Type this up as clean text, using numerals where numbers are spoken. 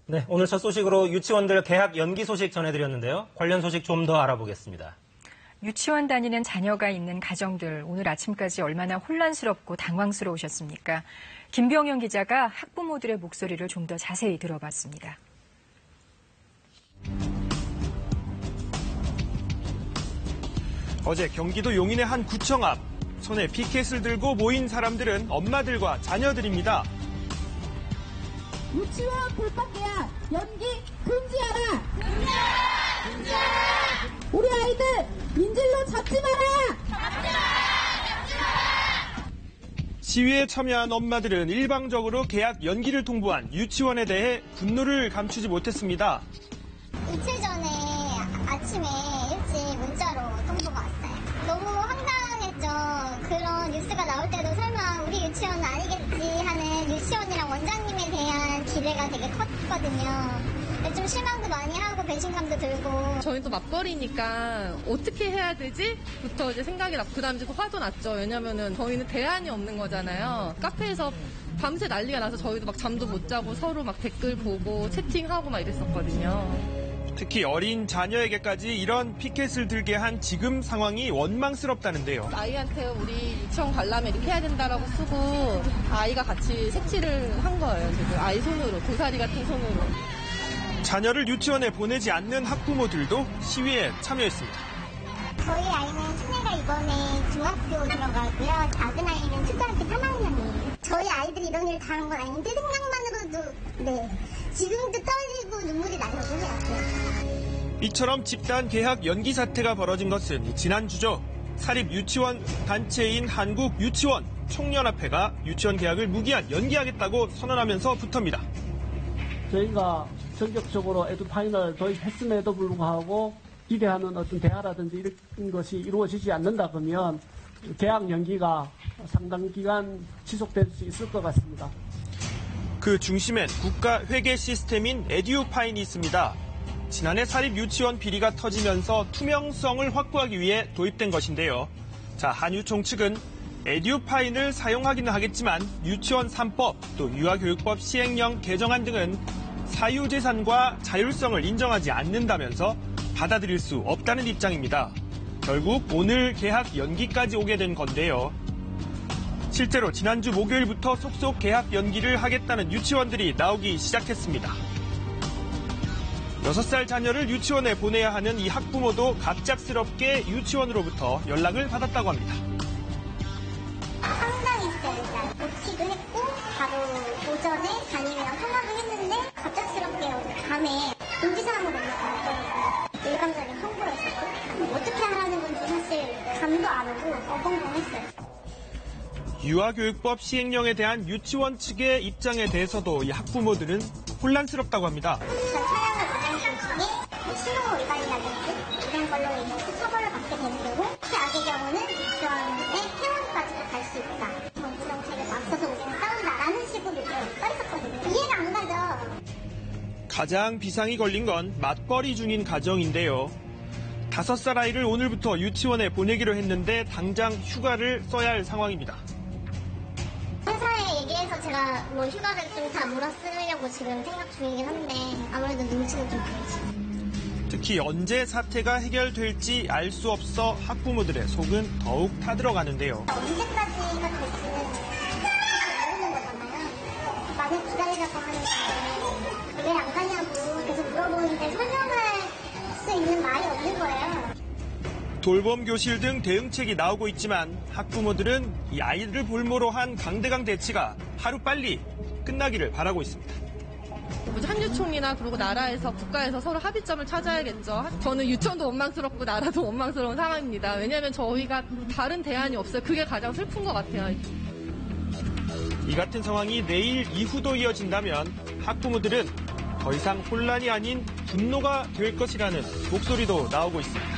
네, 오늘 첫 소식으로 유치원들 개학 연기 소식 전해드렸는데요. 관련 소식 좀 더 알아보겠습니다. 유치원 다니는 자녀가 있는 가정들, 오늘 아침까지 얼마나 혼란스럽고 당황스러우셨습니까? 김병현 기자가 학부모들의 목소리를 좀 더 자세히 들어봤습니다. 어제 경기도 용인의 한 구청 앞, 손에 피켓을 들고 모인 사람들은 엄마들과 자녀들입니다. 유치원 불법계약 연기 금지하라! 금지하라! 우리 아이들 인질로 잡지 마라! 시위에 참여한 엄마들은 일방적으로 개학 연기를 통보한 유치원에 대해 분노를 감추지 못했습니다. 이틀 전에 아침에 일찍 문자로 통보가 왔어요. 너무 황당했죠. 그런 뉴스가 나올 때도 설마 우리 유치원은 아니겠지 하는 유치원이랑 원장님에 대한 기대가 되게 컸거든요. 좀 실망도 많이 하고 배신감도 들고. 저희도 맞벌이니까 어떻게 해야 되지? 부터 이제 생각이 났고 그다음에 이제 화도 났죠. 왜냐면은 저희는 대안이 없는 거잖아요. 카페에서 밤새 난리가 나서 저희도 막 잠도 못 자고 서로 막 댓글 보고 채팅하고 막 이랬었거든요. 특히 어린 자녀에게까지 이런 피켓을 들게 한 지금 상황이 원망스럽다는데요. 아이한테 우리 유치원 관람에 이렇게 해야 된다라고 쓰고 아이가 같이 색칠을 한 거예요. 지금 아이 손으로, 고사리 같은 손으로. 자녀를 유치원에 보내지 않는 학부모들도 시위에 참여했습니다. 저희 아이는 큰애가 이번에 중학교 들어가고요. 작은 아이는 초등학교 3학년이에요. 저희 아이들이 이런 일 당한 건 아닌데 생각만으로도 지금도 떨리고 눈물이 나려고 해요. 이처럼 집단 개학 연기 사태가 벌어진 것은 지난주죠. 사립 유치원 단체인 한국유치원 총연합회가 유치원 개학을 무기한 연기하겠다고 선언하면서부터입니다. 저희가 전격적으로 에듀파인을 도입했음에도 불구하고 기대하는 어떤 대화라든지 이런 것이 이루어지지 않는다 그러면 개학 연기가 상당 기간 지속될 수 있을 것 같습니다. 그 중심엔 국가 회계 시스템인 에듀파인이 있습니다. 지난해 사립 유치원 비리가 터지면서 투명성을 확보하기 위해 도입된 것인데요. 자, 한유총 측은 에듀파인을 사용하기는 하겠지만 유치원 3법 또 유아교육법 시행령 개정안 등은 사유재산과 자율성을 인정하지 않는다면서 받아들일 수 없다는 입장입니다. 결국 오늘 개학 연기까지 오게 된 건데요. 실제로 지난주 목요일부터 속속 개학 연기를 하겠다는 유치원들이 나오기 시작했습니다. 6살 자녀를 유치원에 보내야 하는 이 학부모도 갑작스럽게 유치원으로부터 연락을 받았다고 합니다. 황당했어요. 일단 놓기도 했고 바로 오전에 담임이랑 통화도 했는데 갑작스럽게 밤에 공지사항으로 연락이 왔더라고요. 일방적인 통보였었고 어떻게 하라는 건지 사실 감도 안 오고 어벙벙했어요. 유아교육법 시행령에 대한 유치원 측의 입장에 대해서도 이 학부모들은 혼란스럽다고 합니다. 사용을 원하는 중에 신호 위반이라든지 이런 걸로 인해서 처벌을 받게 되는 거고 최악의 경우는 유치원의 폐원까지도 갈 수 있다. 정부 정책에 맞서서 우리는 싸운다라는 식으로 써있었거든요. 이해가 안 가죠. 가장 비상이 걸린 건 맞벌이 중인 가정인데요. 5살 아이를 오늘부터 유치원에 보내기로 했는데 당장 휴가를 써야 할 상황입니다. 회사에 얘기해서 제가 뭐 휴가를 좀 다 몰아 쓰려고 지금 생각 중이긴 한데 아무래도 눈치는 좀 보이지. 특히 언제 사태가 해결될지 알 수 없어 학부모들의 속은 더욱 타들어가는데요. 언제까지가 될지는 모르는 거잖아요. 만약 기다리라고 하는 건데 왜 안 가냐고 계속 물어보는데 설명할 수 있는 말이 없는 거예요. 돌봄 교실 등 대응책이 나오고 있지만 학부모들은 이 아이들을 볼모로 한 강대강 대치가 하루빨리 끝나기를 바라고 있습니다. 한유총이나 그리고 나라에서 국가에서 서로 합의점을 찾아야겠죠. 저는 유치원도 원망스럽고 나라도 원망스러운 상황입니다. 왜냐하면 저희가 다른 대안이 없어요. 그게 가장 슬픈 것 같아요. 이 같은 상황이 내일 이후도 이어진다면 학부모들은 더 이상 혼란이 아닌 분노가 될 것이라는 목소리도 나오고 있습니다.